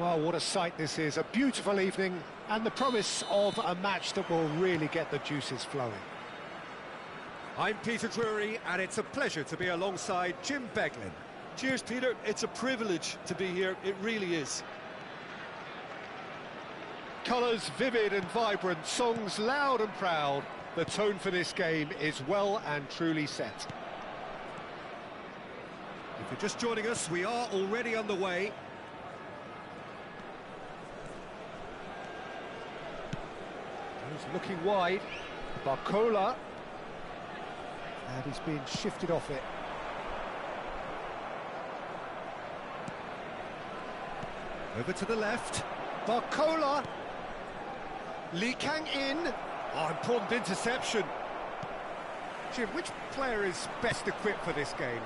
Well, what a sight this is. A beautiful evening and the promise of a match that will really get the juices flowing. I'm Peter Drury, and it's a pleasure to be alongside Jim Beglin. Cheers, Peter. It's a privilege to be here. It really is. Colours vivid and vibrant, songs loud and proud. The tone for this game is well and truly set. If you're just joining us, we are already underway. He's looking wide. Barcola. And he's being shifted off it. Over to the left. Barcola. Lee Kang in. Oh, important interception. Jim, which player is best equipped for this game?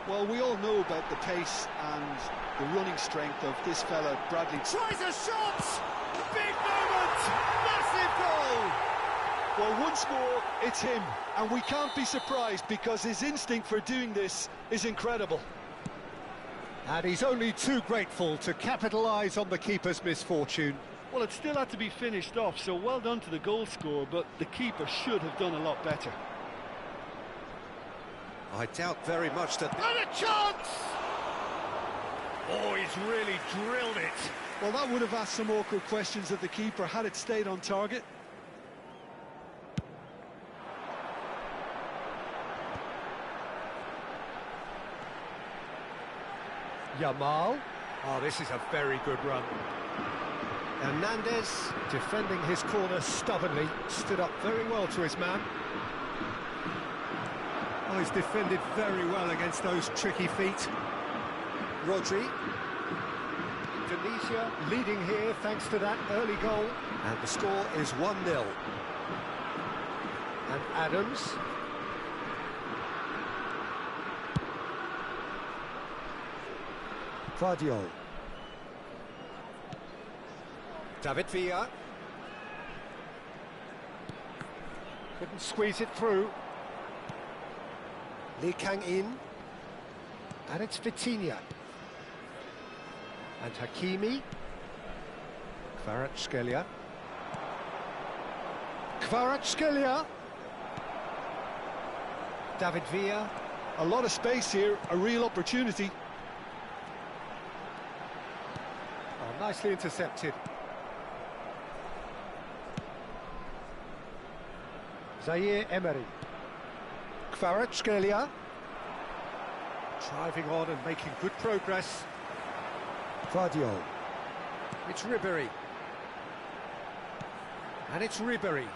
Well, we all know about the pace and the running strength of this fella, Bradley. Tries a shot! Big moment! Massive goal! Well, once more, it's him. And we can't be surprised because his instinct for doing this is incredible. And he's only too grateful to capitalise on the keeper's misfortune. Well, it still had to be finished off, so well done to the goal scorer, but the keeper should have done a lot better. I doubt very much that... And a chance! Oh, he's really drilled it. Well, that would have asked some awkward questions of the keeper had it stayed on target. Yamal. Oh, this is a very good run. Hernandez, defending his corner stubbornly, stood up very well to his man. Oh, he's defended very well against those tricky feet. Rodri. Indonesia leading here thanks to that early goal. And the score is 1-0. And Adams. Vardiol. David Villa. Couldn't squeeze it through. Lee Kang in. And it's Vitinha. And Hakimi. Kvaratskhelia. Kvaratskhelia. David Villa. A lot of space here, a real opportunity. Oh, nicely intercepted. Zaire Emery. Kvaratskhelia. Driving on and making good progress. Vardiol. It's Ribéry. And it's Ribéry.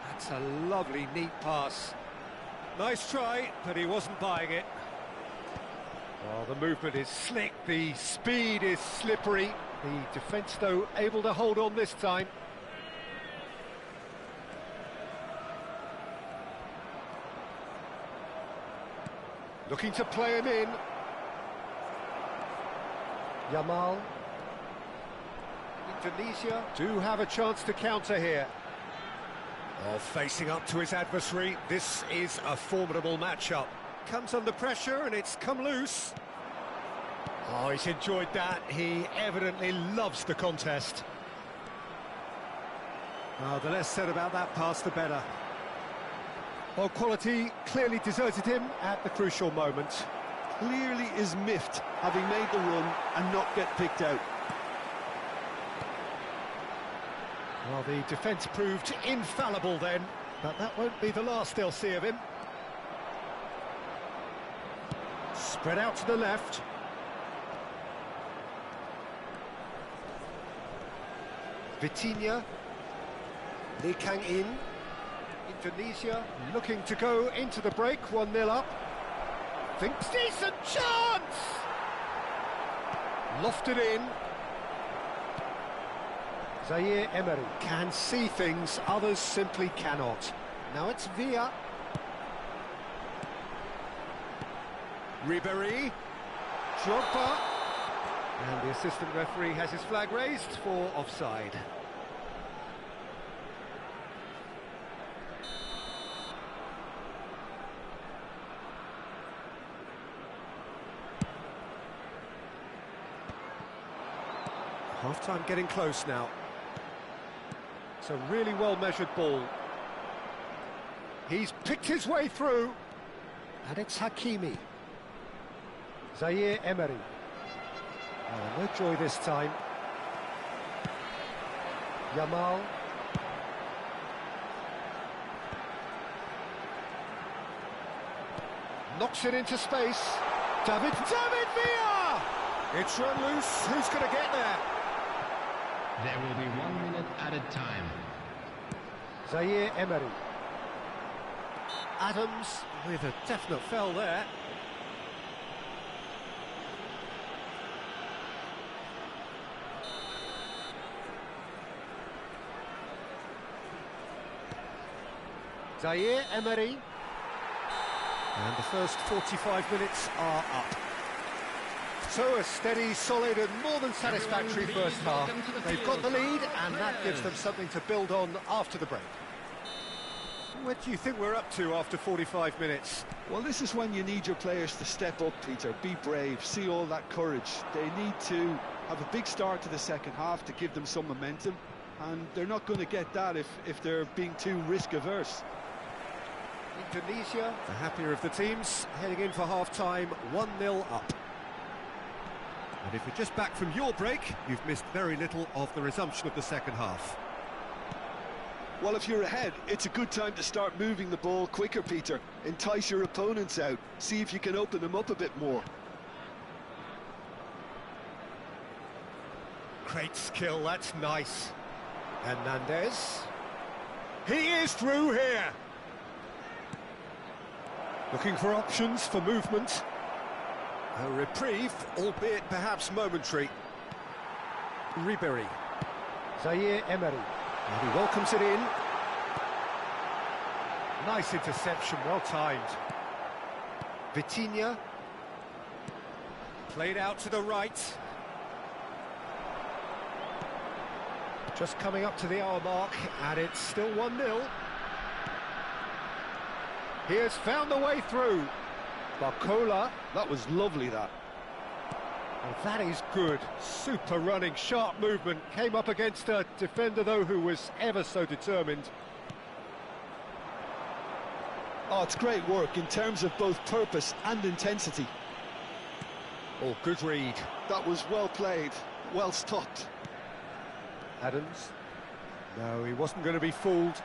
That's a lovely, neat pass. Nice try, but he wasn't buying it. Well, the movement is slick, the speed is slippery. The defence, though, able to hold on this time. Looking to play him in. Yamal. Indonesia do have a chance to counter here. Oh, facing up to his adversary, this is a formidable matchup. Comes under pressure and it's come loose. Oh, he's enjoyed that. He evidently loves the contest. Oh, the less said about that pass, the better. Well, quality clearly deserted him at the crucial moment. Clearly is miffed having made the run and not get picked out. Well, the defence proved infallible then, but that won't be the last they'll see of him. Spread out to the left. Vitinha. Lee Kang in. Indonesia looking to go into the break, 1-0 up. Thinks decent chance! Lofted in. Zaire Emery can see things others simply cannot. Now it's Villa. Ribéry. Drogba. And the assistant referee has his flag raised for offside. Half-time getting close now. It's a really well-measured ball. He's picked his way through. And it's Hakimi. Zaire Emery. Oh, no joy this time. Yamal. Knocks it into space. David Villa! It's run loose. Who's going to get there? There will be 1 minute added time. Zaire Emery. Adams with a definite foul there. Zaire Emery. And the first 45 minutes are up. So a steady, solid and more than satisfactory first half. They've got the lead and that gives them something to build on after the break. What do you think we're up to after 45 minutes? Well, this is when you need your players to step up, Peter. Be brave, see all that courage. They need to have a big start to the second half to give them some momentum, and they're not going to get that if they're being too risk-averse. Indonesia, the happier of the teams, heading in for half-time, 1-0 up. And if you're just back from your break, you've missed very little of the resumption of the second half. Well, if you're ahead, it's a good time to start moving the ball quicker, Peter. Entice your opponents out, see if you can open them up a bit more. Great skill, that's nice. Hernandez. He is through here. Looking for options for movement. A reprieve, albeit perhaps momentary. Ribery. Zaire Emery. And he welcomes it in. Nice interception, well timed. Vitinha. Played out to the right. Just coming up to the hour mark, and it's still 1-0. He has found the way through. Barcola. That was lovely, that. Well, that is good. Super running, sharp movement. Came up against a defender, though, who was ever so determined. Oh, it's great work in terms of both purpose and intensity. Oh, good read. That was well played, well stopped. Adams. No, he wasn't going to be fooled.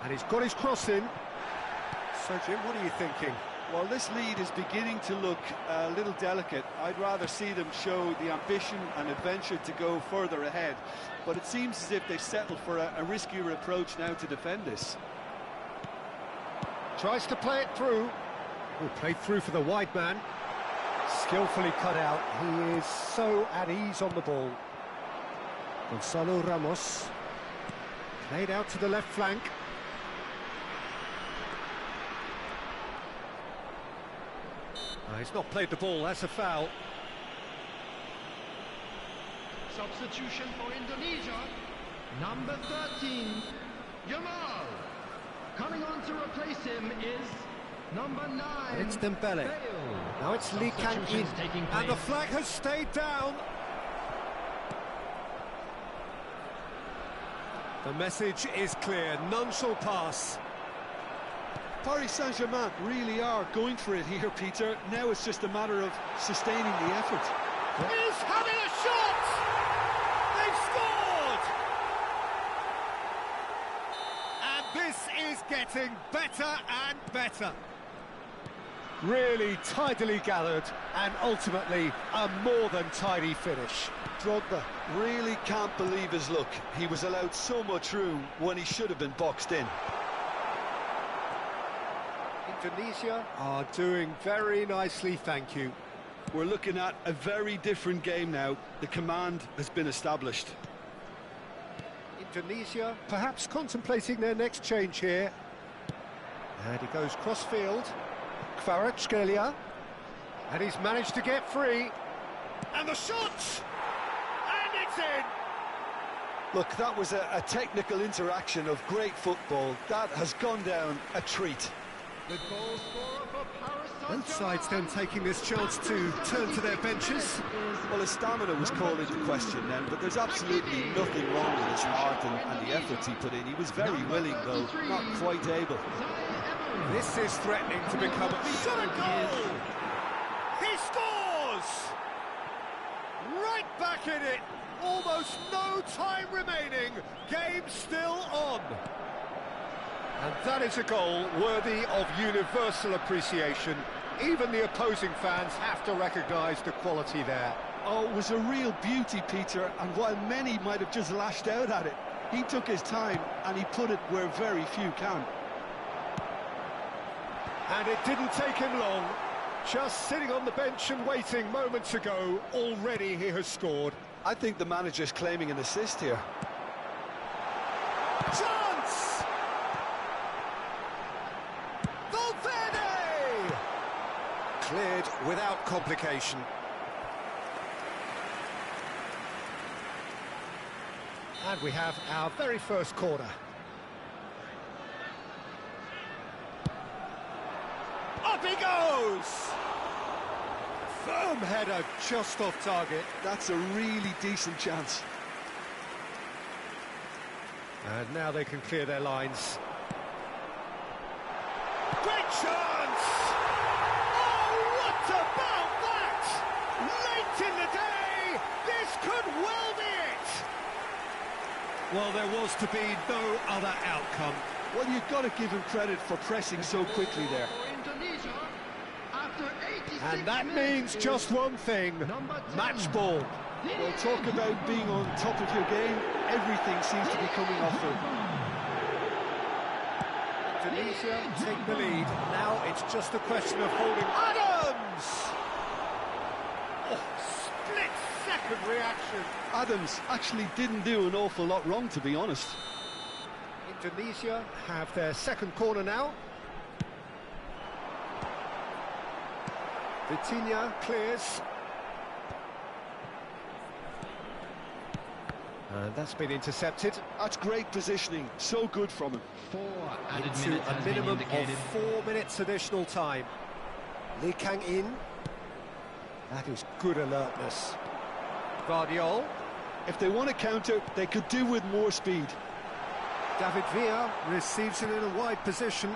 And he's got his cross in. So, Jim, what are you thinking? Well, this lead is beginning to look a little delicate. I'd rather see them show the ambition and adventure to go further ahead. But it seems as if they've settled for a riskier approach now to defend this. Tries to play it through. Oh, played through for the wide man. Skillfully cut out. He is so at ease on the ball. Gonzalo Ramos. Played out to the left flank. He's not played the ball, that's a foul. Substitution for Indonesia, number 13, Yamal. Coming on to replace him is number 9. And it's Dembele. Now it's Lee Kang-in. And the flag has stayed down. The message is clear, none shall pass. Paris Saint-Germain really are going for it here, Peter. Now it's just a matter of sustaining the effort. He's having a shot! They've scored! And this is getting better and better. Really tidily gathered and ultimately a more than tidy finish. Drogba really can't believe his luck. He was allowed so much room when he should have been boxed in. Indonesia are doing very nicely, thank you. We're looking at a very different game now. The command has been established. Indonesia perhaps contemplating their next change here. And he goes cross-field. Kvaratskhelia. And he's managed to get free. And the shot! And it's in! Look, that was a technical interaction of great football. That has gone down a treat. The goal scorer for Paris Saint-Germain. Both sides then taking this chance to turn to their benches. Well, his stamina was called into question then, but there's absolutely nothing wrong with his heart and the efforts he put in. He was very willing, though not quite able. This is threatening to become a shot at goal! He scores! Right back in it. Almost no time remaining. Game still on. And that is a goal worthy of universal appreciation. Even the opposing fans have to recognise the quality there. Oh, it was a real beauty, Peter, and while many might have just lashed out at it, he took his time and he put it where very few can. And it didn't take him long. Just sitting on the bench and waiting moments ago, already he has scored. I think the manager's claiming an assist here. Chance! Valverde! Cleared without complication. And we have our very first corner. Up he goes! Firm header just off target. That's a really decent chance. And now they can clear their lines. Great chance! Oh, what about that? Late in the day, this could well be it! Well, there was to be no other outcome. Well, you've got to give him credit for pressing so quickly there. And that means just one thing, match ball. Well, talk about being on top of your game. Everything seems to be coming off them. Tunisia take the lead. Now it's just a question of holding. Adams! Oh, split-second reaction. Adams actually didn't do an awful lot wrong, to be honest. Indonesia have their second corner now. Vitinha clears. And that's been intercepted. That's great positioning. So good from him. 4 added Into minutes a has been minimum of indicated. 4 minutes additional time. Lee Kang-in. That is good alertness. Guardiol. If they want to counter, they could do with more speed. David Villa receives it in a wide position.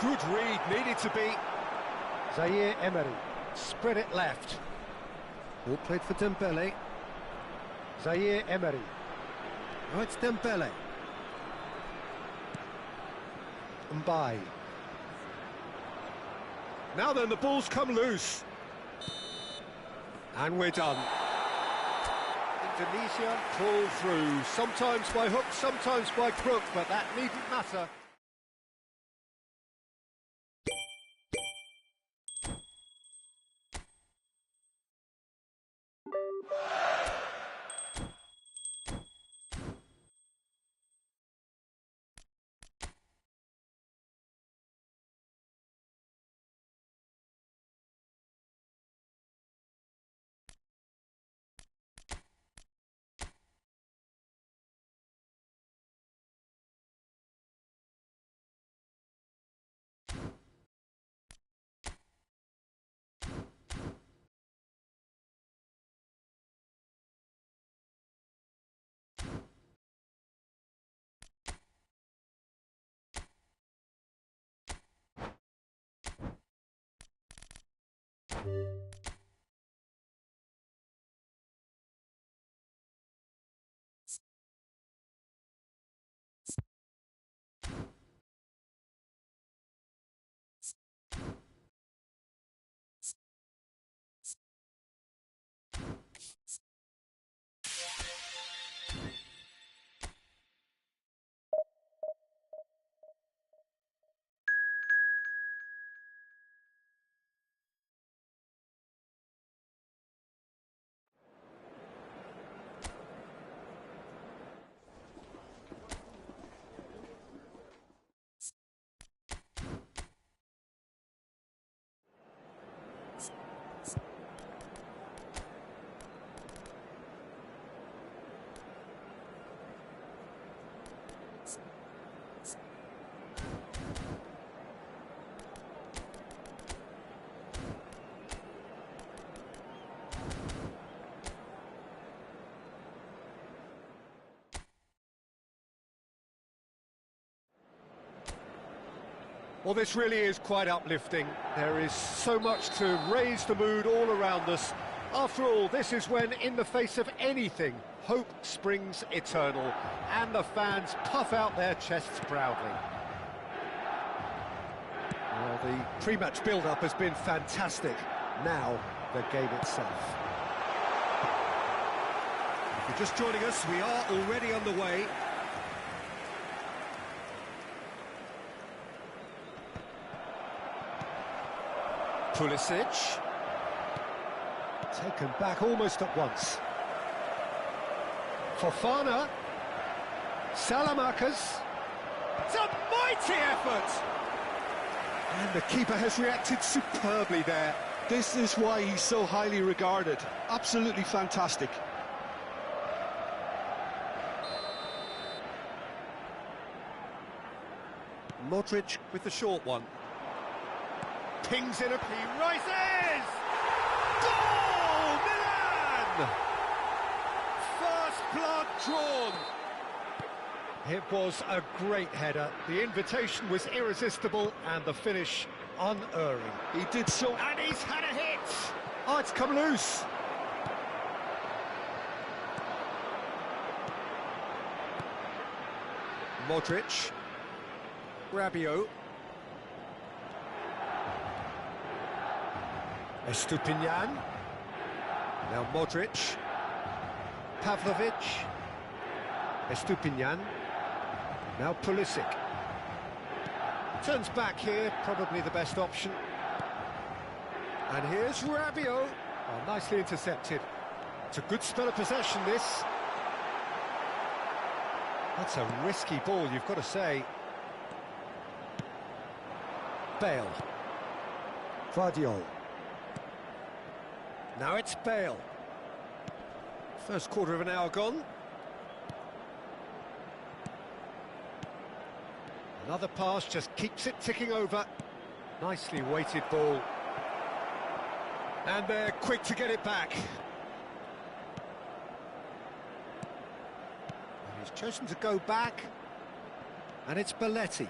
Good read, needed to be. Zaire Emery. Spread it left. Ball played for Dembele. Zaire Emery. Oh, it's Dembele. Mbaye. Now then, the ball's come loose. And we're done. Indonesia pull through, sometimes by hook, sometimes by crook, but that needn't matter. Well, this really is quite uplifting. There is so much to raise the mood all around us. After all, this is when, in the face of anything, hope springs eternal, and the fans puff out their chests proudly. Well, the pre-match build-up has been fantastic. Now, the game itself. If you're just joining us, we are already underway. Pulisic. Taken back almost at once. Fofana. Salamanca's. It's a mighty effort! And the keeper has reacted superbly there. This is why he's so highly regarded. Absolutely fantastic. Modric with the short one. Pings in a... He rises! Goal! Milan! First blood drawn. It was a great header. The invitation was irresistible and the finish unerring. He did so... And he's had a hit! Oh, it's come loose. Modric. Rabiot. Estupinian. Now Modric. Pavlovic. Estupinian. Now Pulisic. Turns back here, probably the best option. And here's Rabiot. Oh, nicely intercepted. It's a good spell of possession, this. That's a risky ball, you've got to say. Bale. Guardiola. Now it's Bale. First quarter of an hour gone. Another pass just keeps it ticking over. Nicely weighted ball. And they're quick to get it back. And he's chosen to go back. And it's Belletti.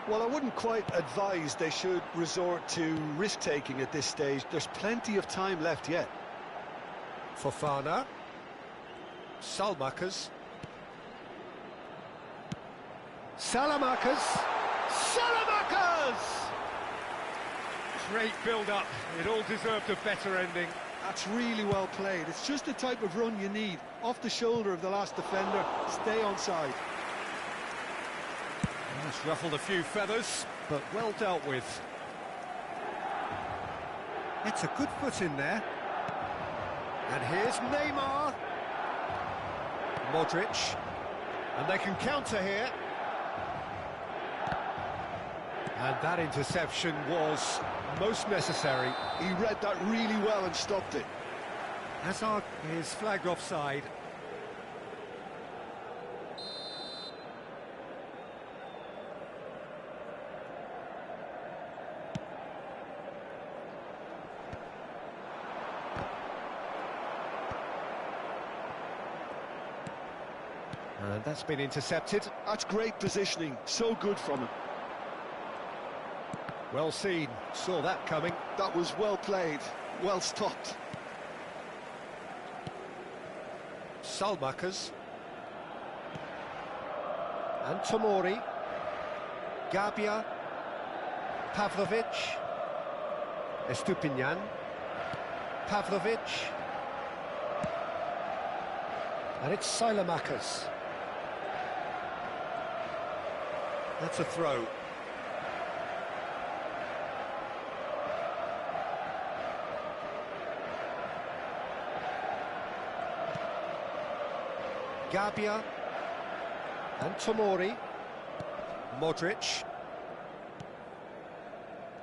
Well, I wouldn't quite advise they should resort to risk-taking at this stage. There's plenty of time left yet. Fofana. Salmakas. Salamanca's. Salamanca's! Great build-up. It all deserved a better ending. That's really well played. It's just the type of run you need. Off the shoulder of the last defender. Stay onside. It's ruffled a few feathers, but well dealt with. It's a good foot in there. And here's Neymar. Modric. And they can counter here. And that interception was most necessary. He read that really well and stopped it. Hazard is flagged offside. And that's been intercepted. That's great positioning. So good from him. Well seen. Saw that coming. That was well played. Well stopped. Salmakas. And Tomori. Gabia. Pavlovic. Estupinian. Pavlovic. And it's Salamakas. That's a throw. Gabia and Tomori. Modric.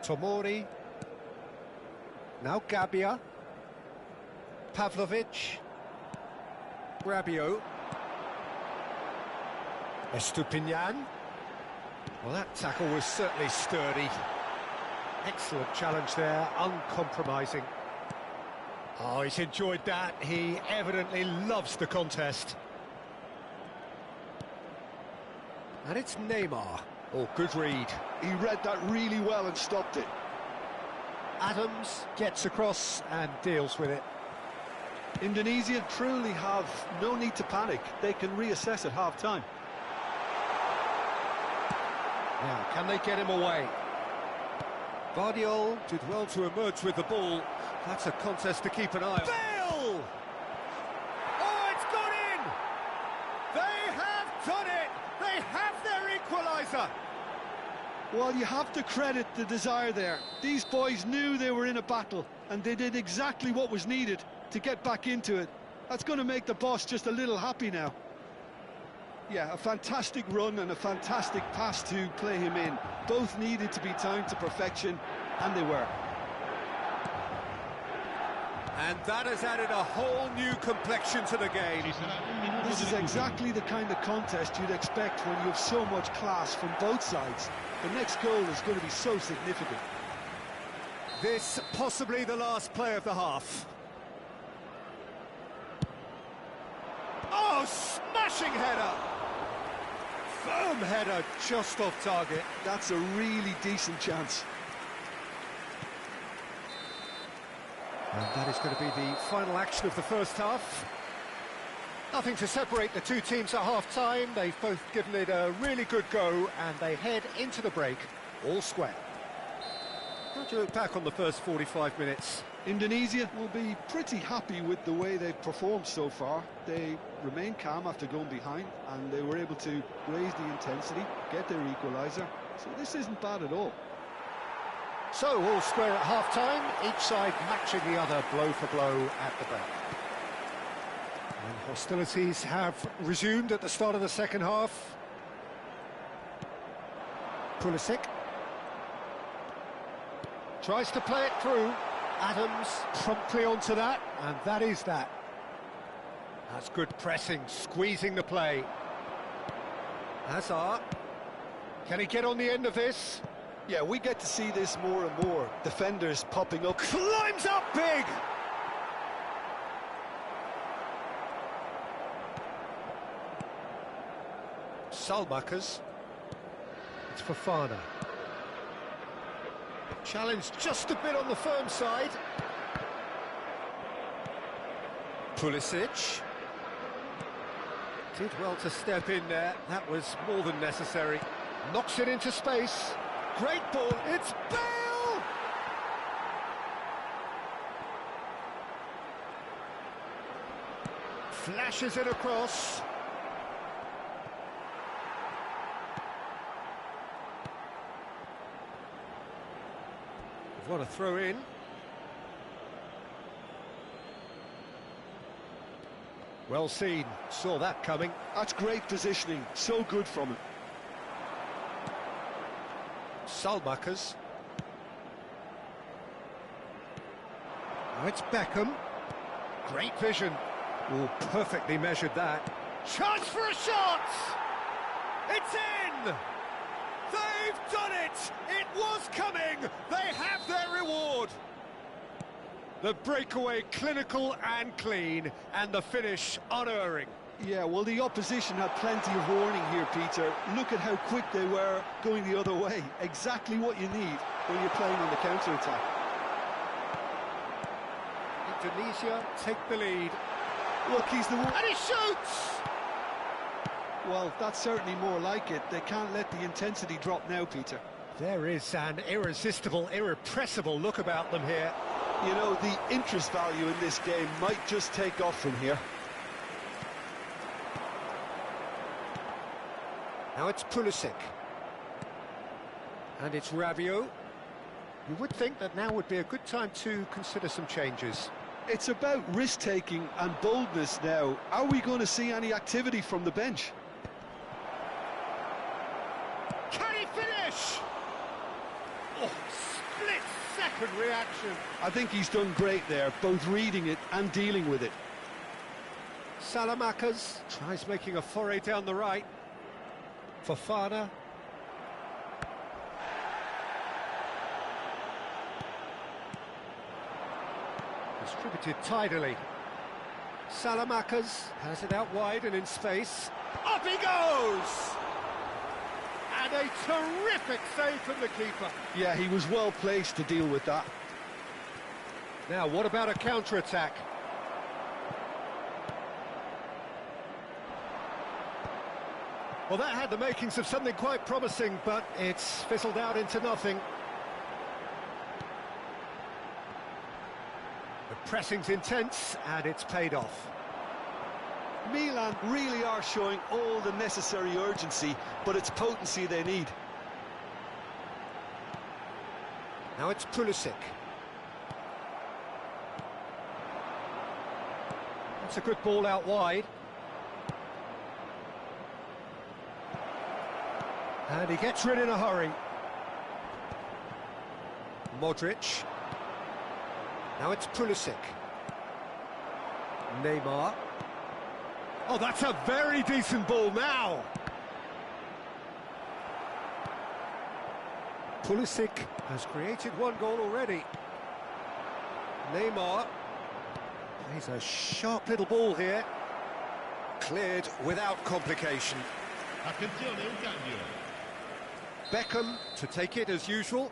Tomori. Now Gabia. Pavlovic. Rabiot. Estupinian. Well, that tackle was certainly sturdy. Excellent challenge there, uncompromising. Oh, he's enjoyed that. He evidently loves the contest. And it's Neymar. Oh, good read. He read that really well and stopped it. Adams gets across and deals with it. Indonesia truly have no need to panic. They can reassess at half-time. Now, can they get him away? Vardiol did well to emerge with the ball. That's a contest to keep an eye on. Bale! Oh, it's gone in! They have done it! They have their equaliser! Well, you have to credit the desire there. These boys knew they were in a battle, and they did exactly what was needed to get back into it. That's going to make the boss just a little happy now. Yeah, a fantastic run and a fantastic pass to play him in. Both needed to be timed to perfection, and they were. And that has added a whole new complexion to the game. This is exactly the kind of contest you'd expect when you have so much class from both sides. The next goal is going to be so significant. This possibly the last play of the half. Oh, smashing header! Firm header, just off target. That's a really decent chance. And that is going to be the final action of the first half. Nothing to separate the two teams at half-time. They've both given it a really good go, and they head into the break all square. How do you look back on the first 45 minutes? Indonesia will be pretty happy with the way they've performed so far. They remained calm after going behind, and they were able to raise the intensity, get their equaliser. So this isn't bad at all. So, all square at half-time, each side matching the other blow for blow at the break. And hostilities have resumed at the start of the second half. Pulisic Tries to play it through. Adams Promptly onto that, and that is that. That's good pressing, squeezing the play. Hazard. Can he get on the end of this? Yeah, we get to see this more and more. Defenders popping up. Climbs up big! Salmakers. It's Fofana. Challenge just a bit on the firm side. Pulisic. Did well to step in there. That was more than necessary. Knocks it into space. Great ball. It's Bale! Flashes it across. What a throw in. Well seen, saw that coming. That's great positioning, so good from him. Salmakers. Now it's Beckham. Great vision. Oh, perfectly measured that. Chance for a shot! It's in! They've done it! It was coming! They have their reward! The breakaway clinical and clean, and the finish unerring. Yeah, well, the opposition had plenty of warning here, Peter. Look at how quick they were going the other way. Exactly what you need when you're playing on the counter-attack. Indonesia take the lead. Look, he's the one. And he shoots! Well, that's certainly more like it. They can't let the intensity drop now, Peter. There is an irresistible, irrepressible look about them here. You know, the interest value in this game might just take off from here. Now it's Pulisic. And it's Rabiot. You would think that now would be a good time to consider some changes. It's about risk-taking and boldness now. Are we going to see any activity from the bench? Can he finish? Oh, split-second reaction. I think he's done great there, both reading it and dealing with it. Salmakers tries making a foray down the right. Fofana. Distributed tidily. Salmakers has it out wide and in space. Up he goes! And a terrific save from the keeper. Yeah, he was well placed to deal with that. Now, what about a counter-attack? Well, that had the makings of something quite promising, but it's fizzled out into nothing. The pressing's intense, and it's paid off. Milan really are showing all the necessary urgency, but it's potency they need. Now it's Pulisic. That's a good ball out wide. And he gets rid in a hurry. Modric. Now it's Pulisic. Neymar. Oh, that's a very decent ball now. Pulisic has created one goal already. Neymar plays a sharp little ball here. Cleared without complication. Attenzione, un cambio. Beckham to take it as usual.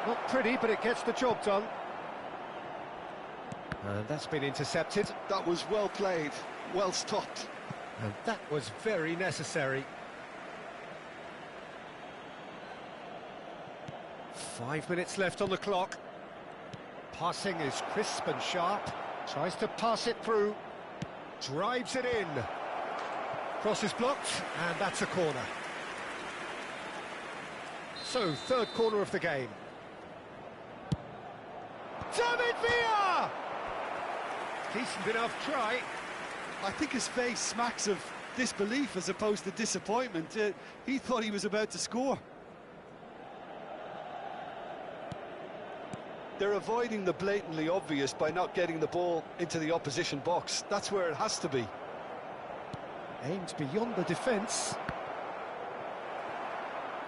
Not pretty, but it gets the job done. And that's been intercepted. That was well played, well stopped. And that was very necessary. 5 minutes left on the clock. Passing is crisp and sharp. Tries to pass it through. Drives it in. Cross is blocked, and that's a corner. So, third corner of the game. David Villa! Decent enough try. I think his face smacks of disbelief as opposed to disappointment. He thought he was about to score. They're avoiding the blatantly obvious by not getting the ball into the opposition box. That's where it has to be. Aims beyond the defence.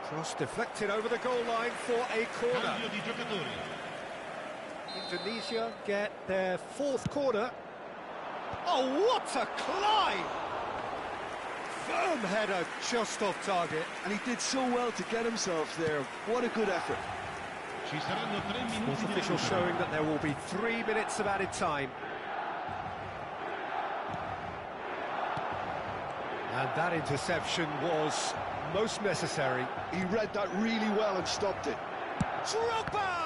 Cross deflected over the goal line for a corner. Cambio di giocatori. Indonesia get their fourth corner. Oh, what a climb! Firm header just off target. And he did so well to get himself there. What a good effort. Ci saranno 3 minuti Fourth di official recupero. showing that there will be 3 minutes of added time. And that interception was most necessary. He read that really well and stopped it. Drogba!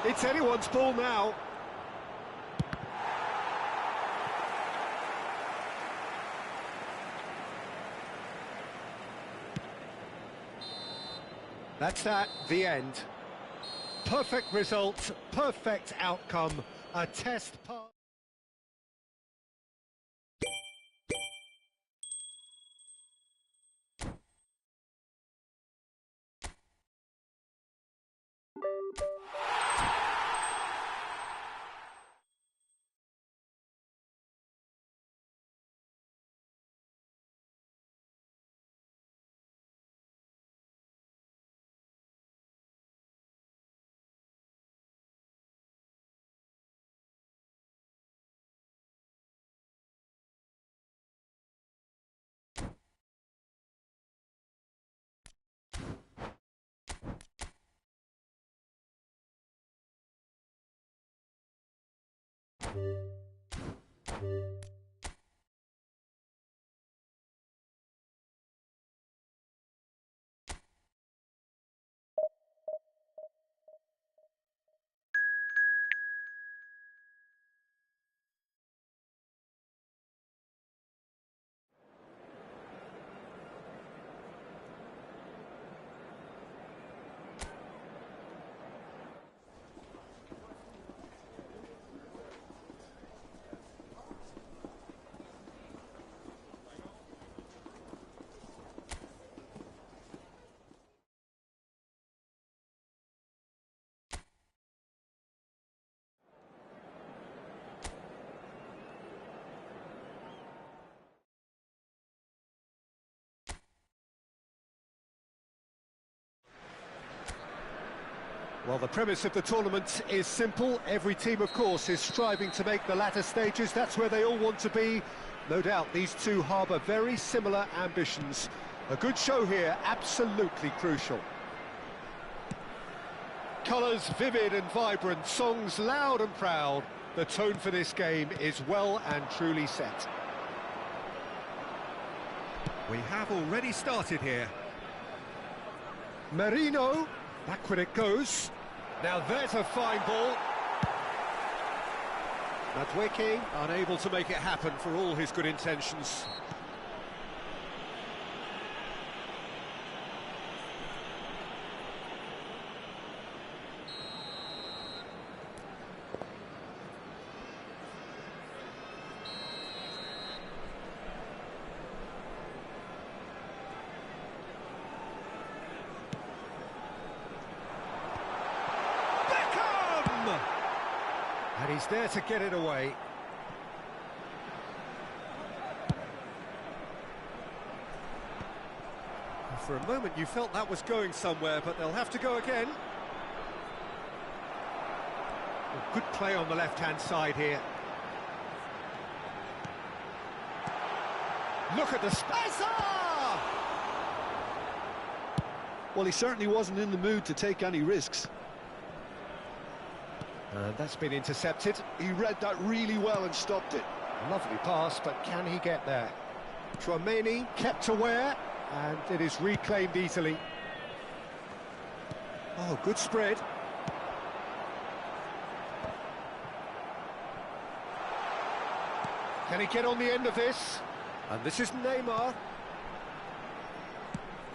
It's anyone's ball now. That's that, the end. Perfect result, perfect outcome, a test pass. Well, the premise of the tournament is simple. Every team, of course, is striving to make the latter stages. That's where they all want to be. No doubt these two harbour very similar ambitions. A good show here, absolutely crucial. Colours vivid and vibrant, songs loud and proud. The tone for this game is well and truly set. We have already started here. Merino, backward it goes. Now there's a fine ball. Madueke unable to make it happen for all his good intentions. And he's there to get it away. For a moment you felt that was going somewhere, but they'll have to go again. Well, good play on the left-hand side here. Look at the space! Well, he certainly wasn't in the mood to take any risks. And that's been intercepted. He read that really well and stopped it. Lovely pass, but can he get there? Tchouaméni kept aware, and it is reclaimed easily. Oh, good spread. Can he get on the end of this? And this is Neymar.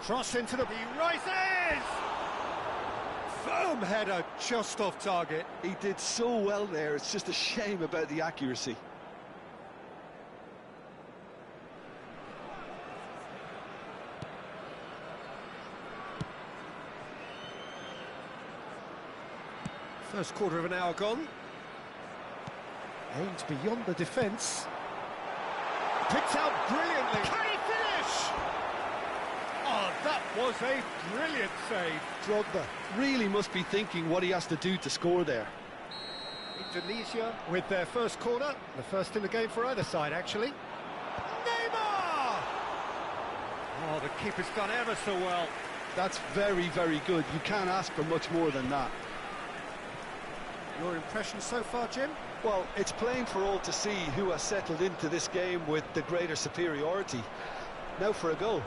Cross into the... He rises! Firm header, just off target. He did so well there, it's just a shame about the accuracy. First quarter of an hour gone. Aimed beyond the defence. Picked out brilliantly. Can he finish? Oh, that was a brilliant save. Drogba really must be thinking what he has to do to score there. Indonesia with their first corner. The first in the game for either side, actually. Neymar! Oh, the keeper's done ever so well. That's very, very good. You can't ask for much more than that. Your impression so far, Jim? Well, it's plain for all to see who has settled into this game with the greater superiority. Now for a goal.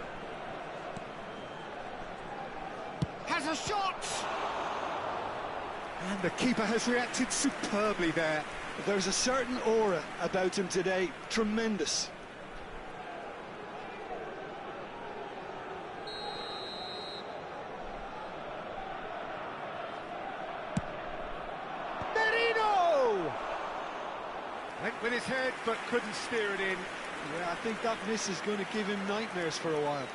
Has a shot! And the keeper has reacted superbly there. There's a certain aura about him today. Tremendous. Went with his head, but couldn't steer it in. Yeah, I think that miss is going to give him nightmares for a while.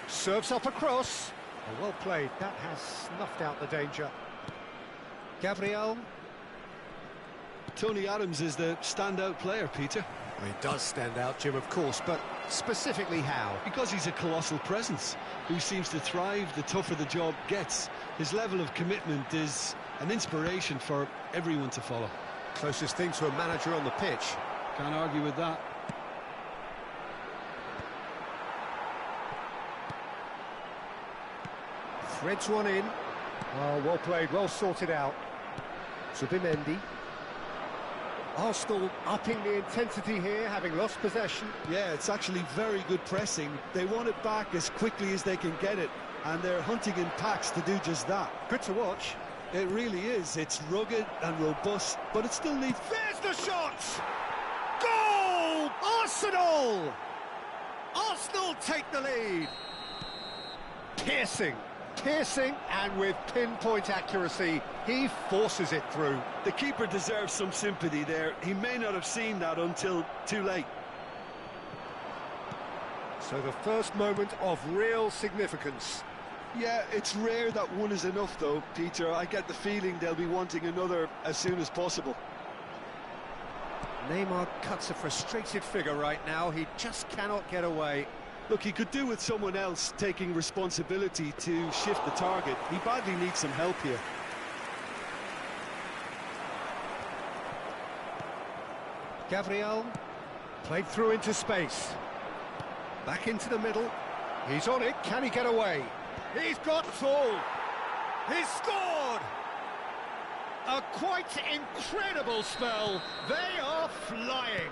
Serves up across. Oh, well played. That has snuffed out the danger. Gabriel. Tony Adams is the standout player, Peter. Well, he does stand out, Jim, of course, but specifically how? Because he's a colossal presence who seems to thrive the tougher the job gets. His level of commitment is an inspiration for everyone to follow. Closest thing to a manager on the pitch. Can't argue with that. Threads one in. Oh, well played, well sorted out. Zubimendi. Arsenal upping the intensity here, having lost possession. Yeah, it's actually very good pressing. They want it back as quickly as they can get it, and they're hunting in packs to do just that. Good to watch. It really is. It's rugged and robust, but it still needs... There's the shot! Goal! Arsenal! Arsenal take the lead. Piercing, and with pinpoint accuracy, he forces it through. The keeper deserves some sympathy there. He may not have seen that until too late. So the first moment of real significance. Yeah, it's rare that one is enough, though, Peter. I get the feeling they'll be wanting another as soon as possible. Neymar cuts a frustrated figure right now. He just cannot get away. Look, he could do with someone else taking responsibility to shift the target. He badly needs some help here. Gabriel, played through into space. Back into the middle. He's on it, can he get away? He's got all. He's scored! A quite incredible spell. They are flying.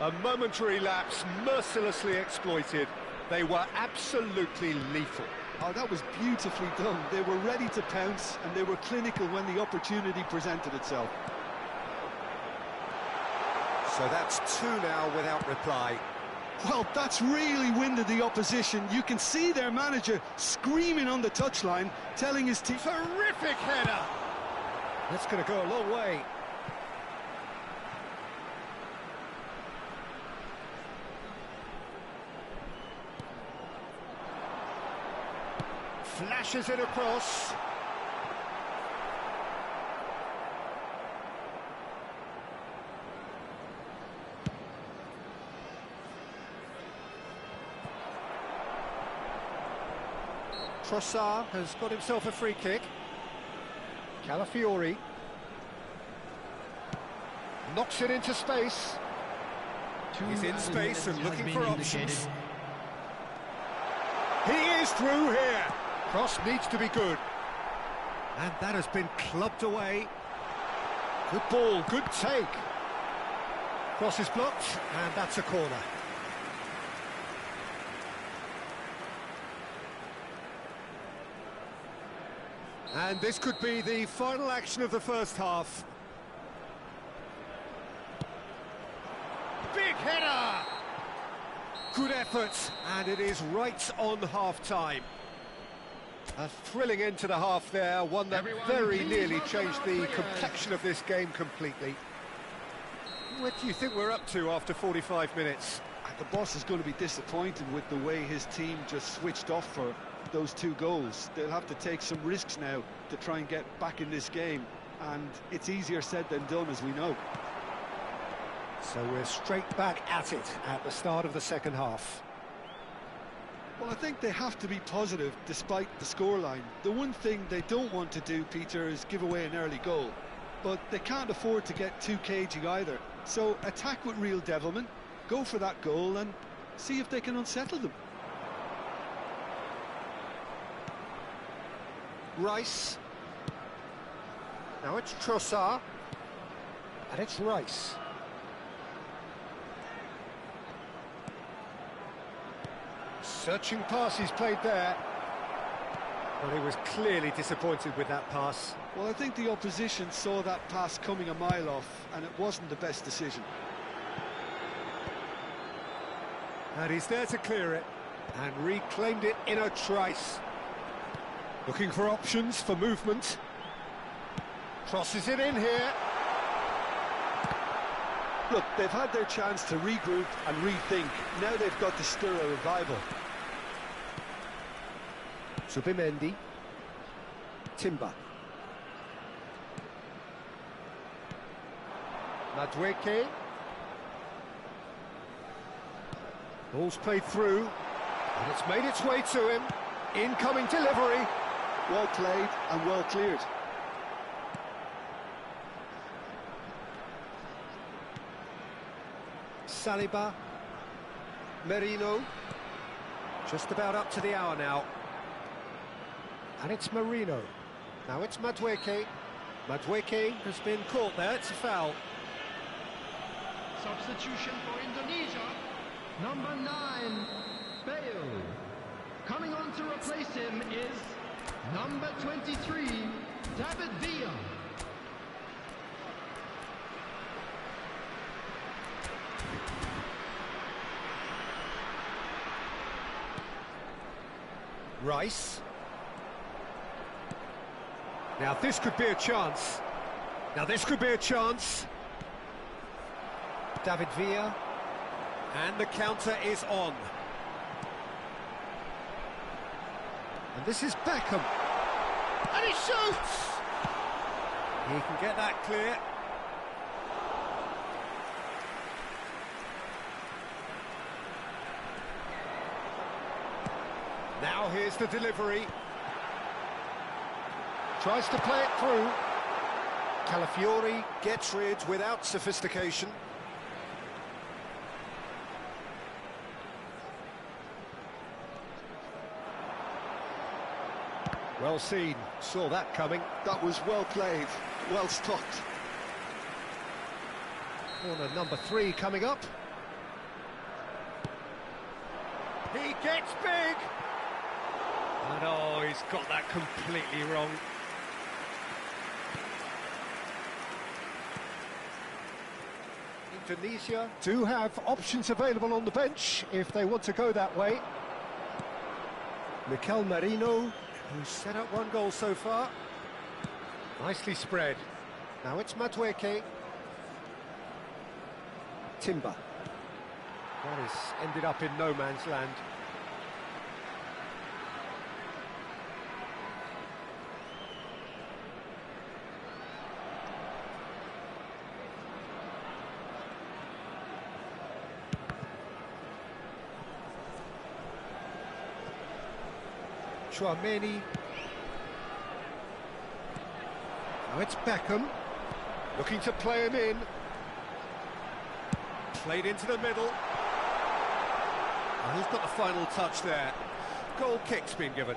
A momentary lapse mercilessly exploited. They were absolutely lethal. Oh, that was beautifully done. They were ready to pounce, and they were clinical when the opportunity presented itself. So that's two now without reply. Well, that's really winded the opposition. You can see their manager screaming on the touchline, telling his team... Terrific header! That's going to go a long way. Flashes it across. Trossard has got himself a free kick. Calafiori Knocks it into space. He's in space and looking for options. He is through here. Cross needs to be good. And that has been clubbed away. Good ball, good take. Cross is blocked, and that's a corner. And this could be the final action of the first half. Big header! Good effort, and it is right on half-time. A thrilling end to the half there, one that very nearly changed the complexion of this game completely. What do you think we're up to after 45 minutes? The boss is going to be disappointed with the way his team just switched off for those two goals. They'll have to take some risks now to try and get back in this game, and it's easier said than done, as we know. So we're straight back at it at the start of the second half. Well, I think they have to be positive despite the scoreline. The one thing they don't want to do, Peter, is give away an early goal. But they can't afford to get too cagey either. So attack with real devilment, go for that goal and see if they can unsettle them. Rice. Now it's Trossard. And it's Rice. Searching pass he's played there. Well, he was clearly disappointed with that pass. Well, I think the opposition saw that pass coming a mile off, and it wasn't the best decision. And he's there to clear it, and reclaimed it in a trice. Looking for options for movement. Crosses it in here. Look, they've had their chance to regroup and rethink. Now they've got to stir a revival. Subimendi. Timber. Madueke. Ball's played through, and it's made its way to him. Incoming delivery. Well played and well cleared. Saliba. Merino. Just about up to the hour now. And it's Marino. Now it's Madueke. Madueke has been caught there, it's a foul. Substitution for Indonesia. Number 9, Bale. Coming on to replace him is number 23, David Villa. Rice. Now this could be a chance. David Villa. And the counter is on. And this is Beckham. And he shoots! He can get that clear. Now here's the delivery. Tries to play it through. Calafiori gets rid without sophistication. Well seen, saw that coming. That was well played, well stopped. Corner number 3 coming up. He gets big! And oh, he's got that completely wrong. Indonesia do have options available on the bench if they want to go that way. Mikel Merino, who's set up 1 goal so far. Nicely spread. Now it's Madueke. Timber. That has ended up in no man's land. Chouameni. Now it's Beckham, looking to play him in. Played into the middle. And who's got the final touch there? Goal kick's been given.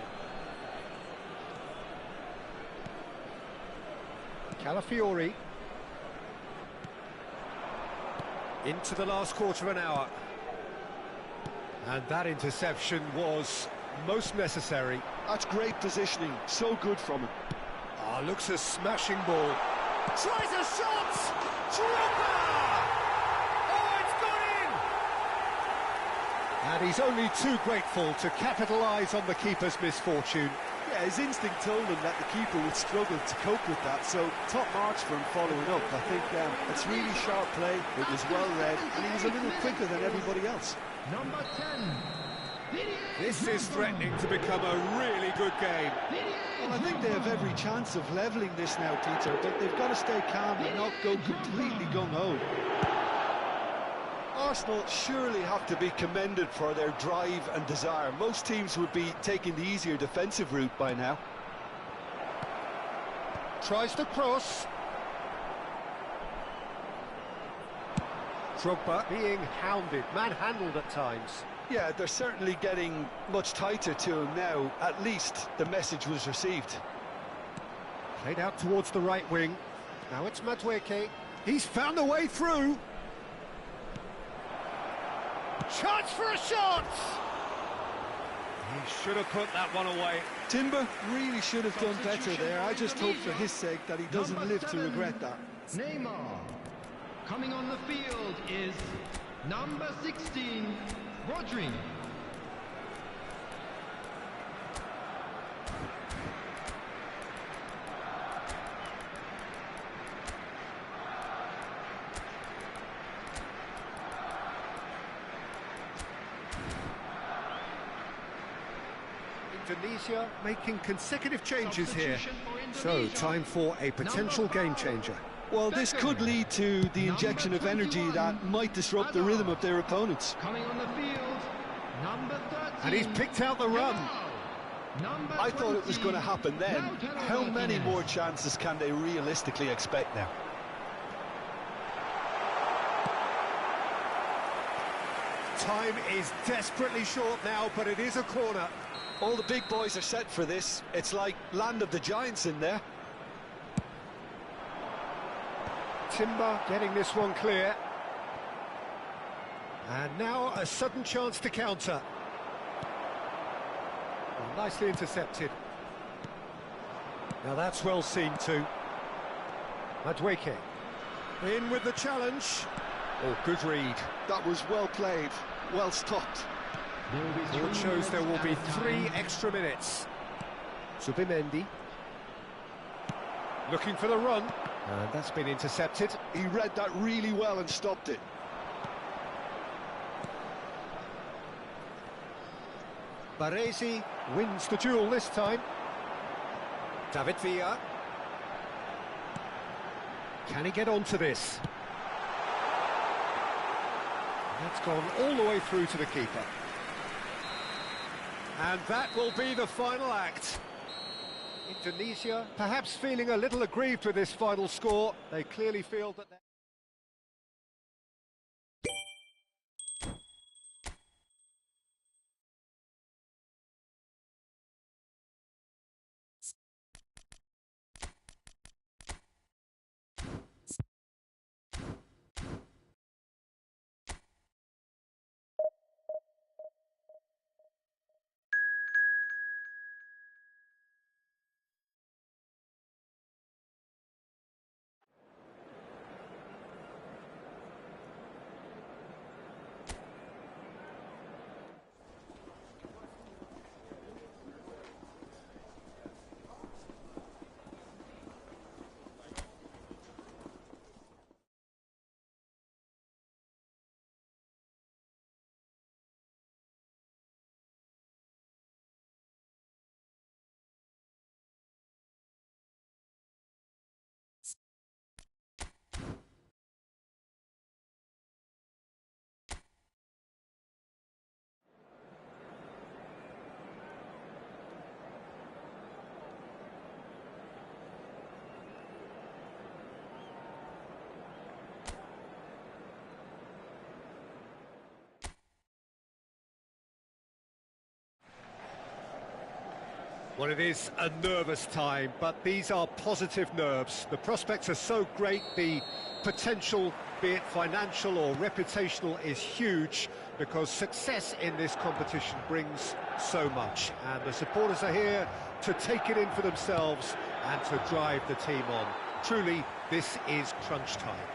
Calafiori. Into the last quarter of an hour. And that interception was most necessary. That's great positioning, so good from him. Ah, looks a smashing ball. Tries a shot! Drogba! Oh, it's gone in! And he's only too grateful to capitalise on the keeper's misfortune. Yeah, his instinct told him that the keeper would struggle to cope with that, so top marks for him following up. I think it's really sharp play, it was well read, and he was a little quicker than everybody else. Number 10. This is threatening to become a really good game. Well, I think they have every chance of levelling this now, Peter, but they've got to stay calm and not go completely gung-ho. Arsenal surely have to be commended for their drive and desire. Most teams would be taking the easier defensive route by now. Tries to cross. Drogba being hounded, manhandled at times. Yeah, they're certainly getting much tighter to him now. At least the message was received. Played out towards the right wing. Now it's Madueke. He's found a way through. Chance for a shot! He should have put that one away. Timber really should have done better there. I just hope for his sake that he doesn't live to regret that. Neymar. Coming on the field is number 16, Rodri. Indonesia making consecutive changes here. So, time for a potential game changer. Well, this could lead to the injection of energy that might disrupt the rhythm of their opponents. Coming on the field, number 13. And he's picked out the run. I thought it was going to happen then. How many more chances can they realistically expect now? Time is desperately short now, but it is a corner. All the big boys are set for this. It's like Land of the Giants in there. Timber getting this one clear. And now a sudden chance to counter. Well, nicely intercepted. Now that's well seen too. Madueke. In with the challenge. Oh, good read. That was well played, well stopped. It shows there will be 3 extra minutes. Subimendi. Looking for the run. And that's been intercepted. He read that really well and stopped it. Baresi wins the duel this time. David Villa. Can he get onto this? That's gone all the way through to the keeper. And that will be the final act. Indonesia perhaps feeling a little aggrieved with this final score. They clearly feel that they're... Well, it is a nervous time, but these are positive nerves. The prospects are so great, the potential, be it financial or reputational, is huge, because success in this competition brings so much. And the supporters are here to take it in for themselves and to drive the team on. Truly, this is crunch time.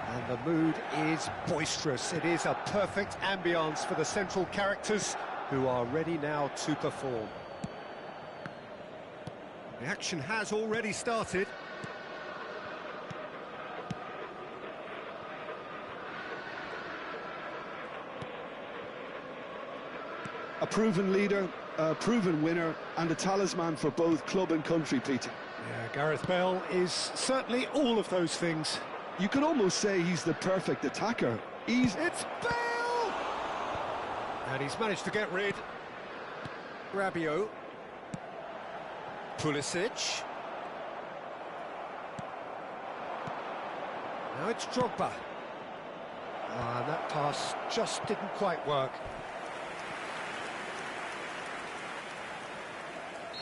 And the mood is boisterous. It is a perfect ambience for the central characters, who are ready now to perform. The action has already started. A proven leader, a proven winner, and a talisman for both club and country, Peter. Yeah, Gareth Bale is certainly all of those things. You could almost say he's the perfect attacker. It's Bale! And he's managed to get rid. Rabiot. Pulisic. Now it's Drogba. And that pass just didn't quite work.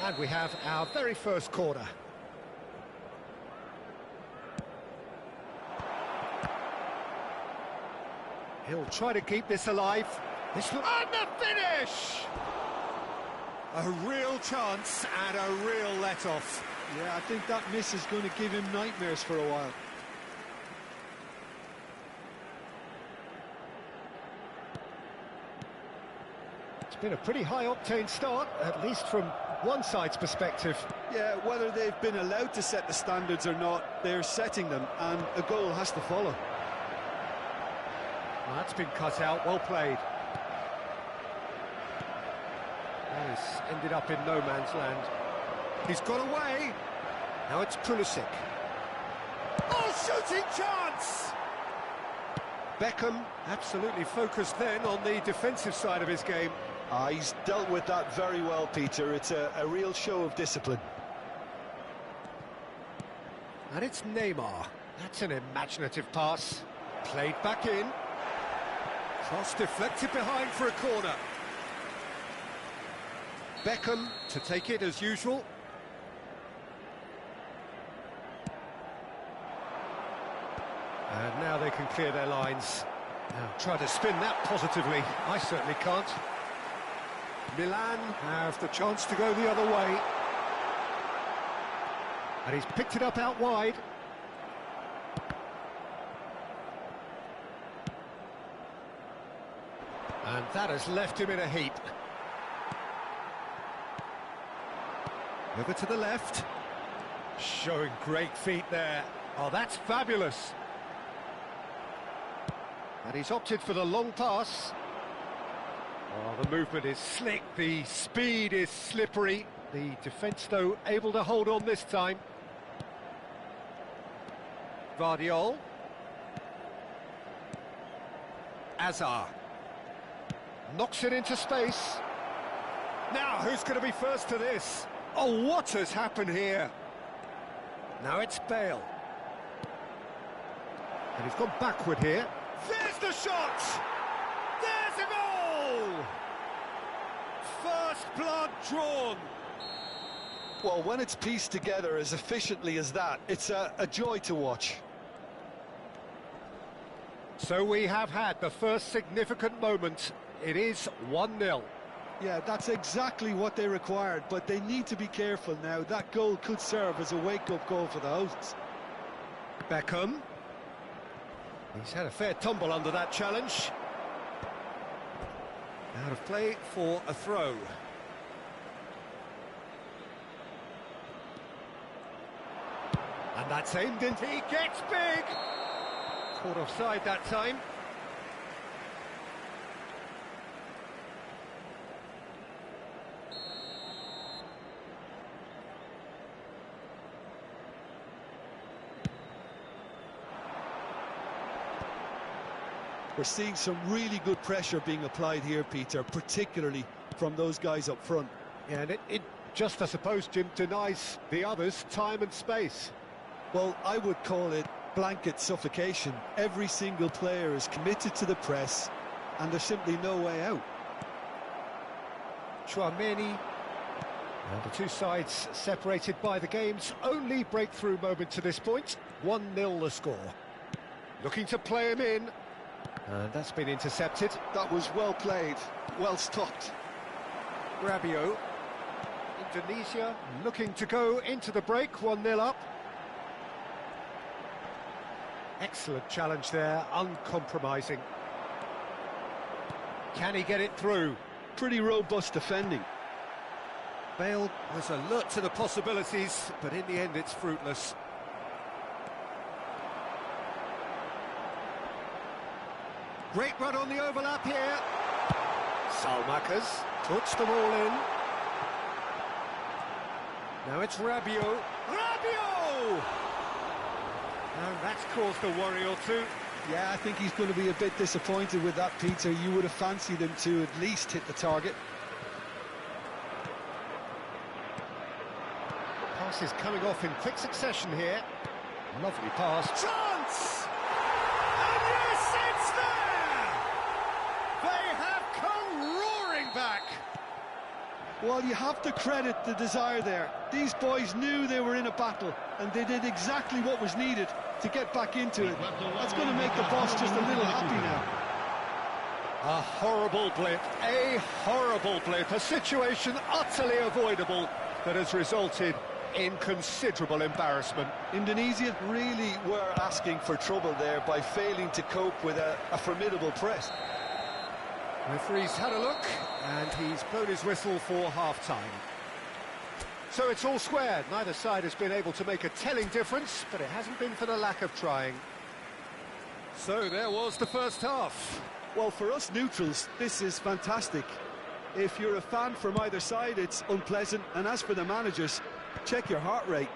And we have our very first corner. He'll try to keep this alive. And the finish! A real chance and a real let-off. Yeah, I think that miss is going to give him nightmares for a while. It's been a pretty high-octane start, at least from one side's perspective. Yeah, whether they've been allowed to set the standards or not, they're setting them, and a goal has to follow. Well, that's been cut out, well played. This ended up in no man's land. He's got away. Now it's Pulisic. Oh, shooting chance! Beckham absolutely focused then on the defensive side of his game. He's dealt with that very well, Peter. It's a real show of discipline. And it's Neymar. That's an imaginative pass. Played back in. Cross deflected behind for a corner. Beckham to take it as usual. And now they can clear their lines. Now try to spin that positively. I certainly can't. Milan have the chance to go the other way. And he's picked it up out wide. And that has left him in a heap. Over to the left. Showing great feet there. Oh, that's fabulous. And he's opted for the long pass. Oh, the movement is slick, the speed is slippery. The defence, though, able to hold on this time. Vardiol. Azar. Knocks it into space. Now, who's going to be first to this? Oh, what has happened here? Now it's Bale. And he's gone backward here. There's the shot! There's a goal! First blood drawn. Well, when it's pieced together as efficiently as that, it's a joy to watch. So we have had the first significant moment. It is 1-0. Yeah, that's exactly what they required, but they need to be careful now. That goal could serve as a wake-up goal for the hosts. Beckham. He's had a fair tumble under that challenge. Out of play for a throw. And that's aimed in. He gets big! Caught offside that time. We're seeing some really good pressure being applied here, Peter, particularly from those guys up front. Yeah, and it just, I suppose, Jim, denies the others time and space. Well, I would call it blanket suffocation. Every single player is committed to the press, and there's simply no way out. Chouameni. And the two sides separated by the game's only breakthrough moment to this point. 1-0 the score. Looking to play him in. And that's been intercepted. That was well played, well stopped. Rabiot. Indonesia looking to go into the break, 1-0 up. Excellent challenge there, uncompromising. Can he get it through? Pretty robust defending. Bale was alert to the possibilities, but in the end it's fruitless. Great run on the overlap here. Salmakers puts them all in. Now it's Rabiot. Rabiot! And that's caused a worry or two. Yeah, I think he's going to be a bit disappointed with that, Peter. You would have fancied him to at least hit the target. Pass is coming off in quick succession here. Lovely pass. Chance! And yes, it's there! They have come roaring back. Well, you have to credit the desire there. These boys knew they were in a battle, and they did exactly what was needed to get back into it. That's going to make the boss just a little happy now. A horrible blip, a situation utterly avoidable that has resulted in considerable embarrassment. Indonesia really were asking for trouble there by failing to cope with a formidable press. Referee's had a look, and he's blown his whistle for half-time. So it's all squared. Neither side has been able to make a telling difference, but it hasn't been for the lack of trying. So there was the first half. Well, for us neutrals, this is fantastic. If you're a fan from either side, it's unpleasant. And as for the managers, check your heart rate.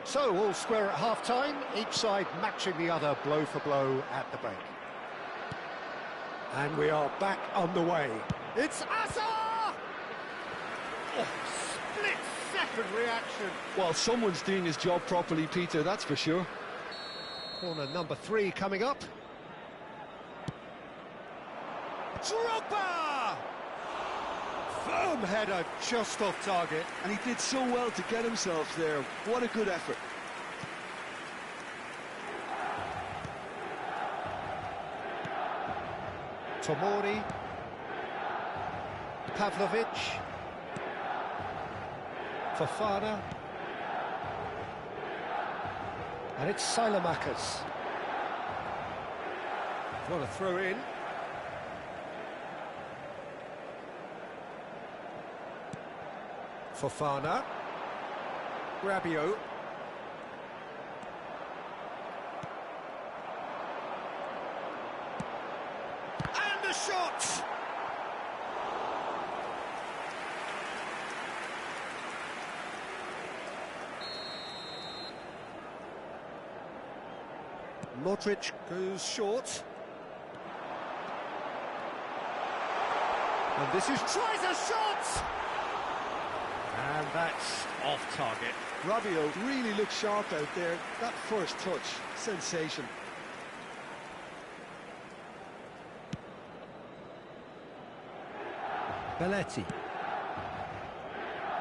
So all square at half-time, each side matching the other blow for blow at the break. And we are back on the way. It's Asa! Oh, split-second reaction. Well, someone's doing his job properly, Peter, that's for sure. Corner number 3 coming up. Drogba! Firm header just off target. And he did so well to get himself there. What a good effort. Tomori, Pavlovic, Fofana, and it's Salmakers. What a throw in. Fofana, Rabiot. Shot! Modric goes short. And this is tries a shot! And that's off target. Rabiot really looked sharp out there. That first touch, sensation. Belletti.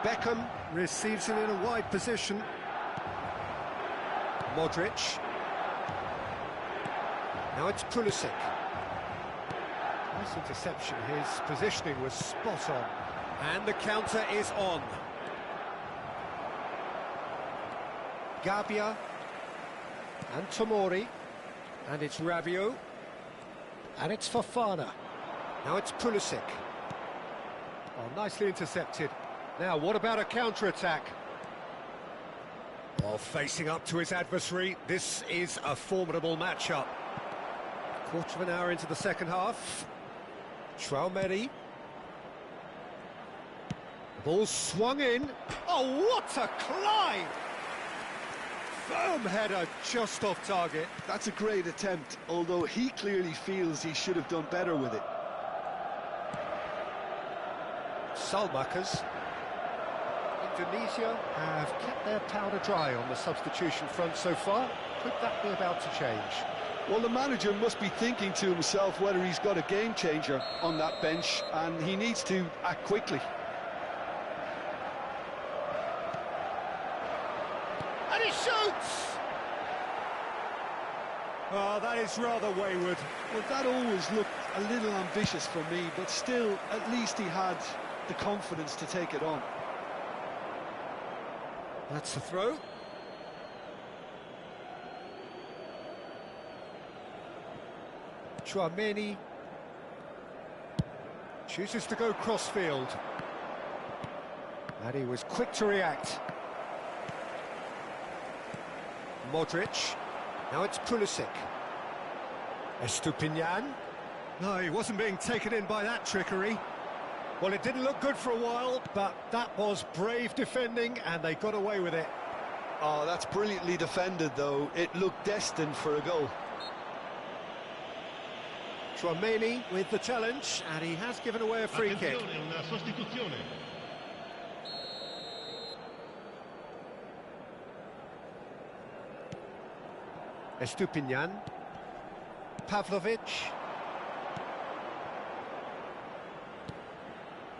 Beckham receives it in a wide position. Modric. Now it's Pulisic. Nice interception, his positioning was spot on. And the counter is on. Gabbia. And Tomori. And it's Rabiot. And it's Fofana. Now it's Pulisic. Oh, nicely intercepted. Now, what about a counter-attack? While facing up to his adversary, this is a formidable matchup. Quarter of an hour into the second half. Traumeri. The ball swung in. Oh, what a climb! Firm header just off target. That's a great attempt, although he clearly feels he should have done better with it. Salmakers. Indonesia have kept their powder dry on the substitution front so far. Could that be about to change? Well, the manager must be thinking to himself whether he's got a game changer on that bench, and he needs to act quickly. And he shoots! Oh, that is rather wayward. Well, that always looked a little ambitious for me, but still, at least he had the confidence to take it on. That's the throw. Chouameni chooses to go crossfield. And he was quick to react. Modric. Now it's Pulisic. Estupinian. No, he wasn't being taken in by that trickery. Well, it didn't look good for a while, but that was brave defending, and they got away with it. Oh, that's brilliantly defended, though. It looked destined for a goal. Chouameni with the challenge, and he has given away a free kick. Una sostituzione. Estupinian. Pavlovic.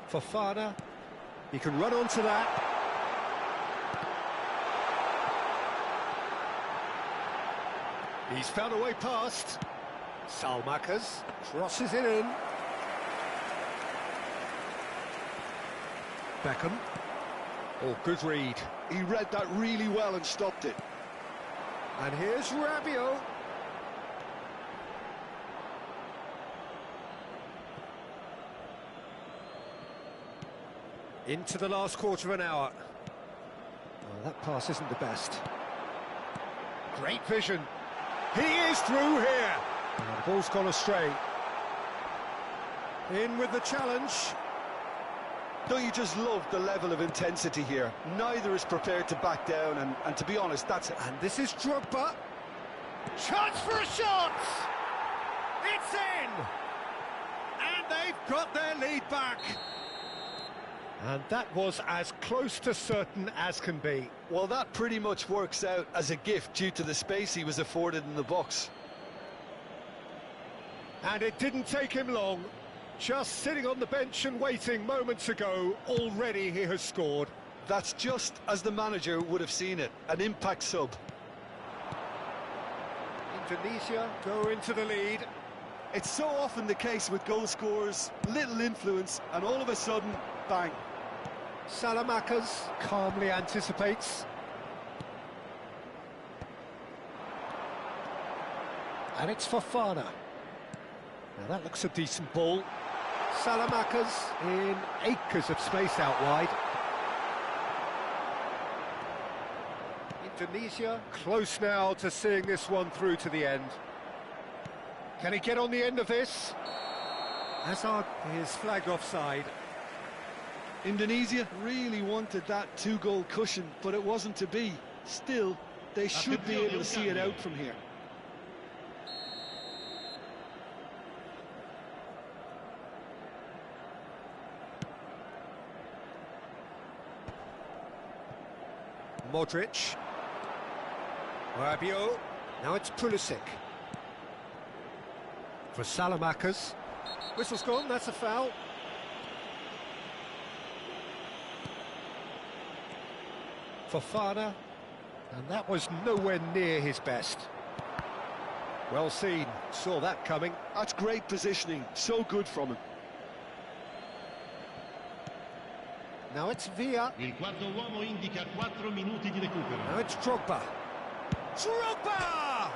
Fofana. He can run onto that. He's found a way past. Salmakers crosses it in. Beckham. Oh, good read. He read that really well and stopped it. And here's Rabiot. Into the last quarter of an hour. Oh, that pass isn't the best. Great vision. He is through here. And the ball's gone astray. In with the challenge. Don't you just love the level of intensity here? Neither is prepared to back down, and to be honest, that's it. And this is Drogba. Chance for a shot! It's in! And they've got their lead back. And that was as close to certain as can be. Well, that pretty much works out as a gift due to the space he was afforded in the box. And it didn't take him long. Just sitting on the bench and waiting moments ago, already he has scored. That's just as the manager would have seen it, an impact sub. Indonesia go into the lead. It's so often the case with goal scorers, little influence, and all of a sudden, bang. Salamakers calmly anticipates. And it's Fofana. Now that looks a decent ball. Salamakers in acres of space out wide. Indonesia close now to seeing this one through to the end. Can he get on the end of this? Hazard is flagged offside. Indonesia really wanted that two-goal cushion, but it wasn't to be. Still, they should be able to see it out from here. Modric. Rabiot. Now it's Pulisic. For Salamakers. Whistle's gone, that's a foul. Fofana. And that was nowhere near his best. Well seen, saw that coming. That's great positioning, so good from him. Now it's Villa. Il quarto uomo indica 4 minuti di recupero. Now it's Drogba. Drogba!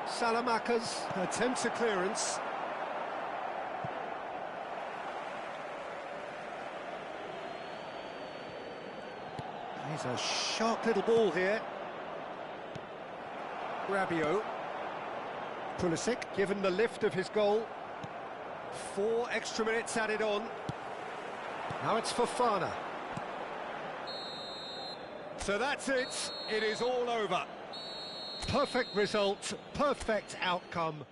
Salamakers attempts a clearance. He's a sharp little ball here. Rabiot. Pulisic, given the lift of his goal. 4 extra minutes added on. Now it's Fofana. So that's it. It is all over. Perfect result, perfect outcome.